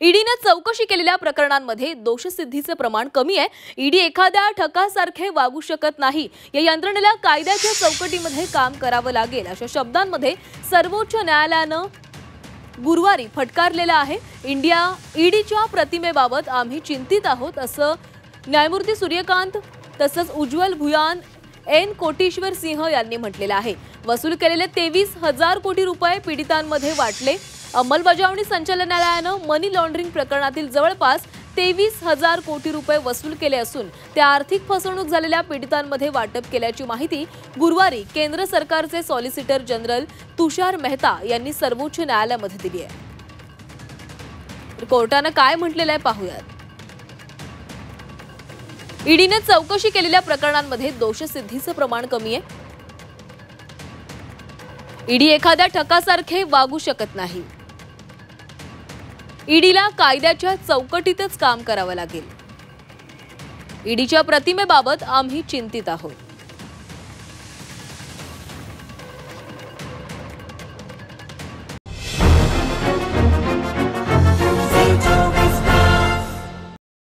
ईडीने चौकशी केलेल्या प्रकरणांमध्ये दोषसिद्धीचे प्रमाण कमी आहे। ईडी एखाद्या ठकासारखे वागू शकत नाही। या यंत्रणेला कायद्याच्या चौकटीमध्ये काम करावं लागेल अशा शब्दांमध्ये सर्वोच्च न्यायालयानं गुरुवारी फटकारलेला आहे। ईडीच्या प्रतिमेबाबत आम्ही चिंतित आहोत असं न्यायमूर्ती सूर्यकांत तसंच उज्ज्वल भुयान एन कोटेश्वर सिंह यांनी म्हटलेलं आहे। वसूल केलेले 23,000 कोटी रुपये पीडितांमध्ये वाटले। अंमलबजावणी संचालनालयानं मनी लॉन्ड्रिंग प्रकरणातील जवळपास 23,000 कोटी रुपये वसूल केले असून त्या आर्थिक फसवणूक झालेल्या पीडितांमध्ये वाटप केल्याची माहिती गुरुवारी केंद्र सरकारचे सॉलिसिटर जनरल तुषार मेहता यांनी सर्वोच्च न्यायालयामध्ये दिली आहे। कोर्टानं काय म्हटलेलं आहे पाहूयात। ईडीने चौकशी केलेल्या प्रकरणांमध्ये दोषसिद्धीचं प्रमाण कमी आहे। ईडी एखाद्या ठकासारखे वागू शकत नाही। ईडीला कायद्याच्या चौकटीतच काम करावं लागेल। ईडीच्या प्रतिमेबाबत आम्ही चिंतित आहोत।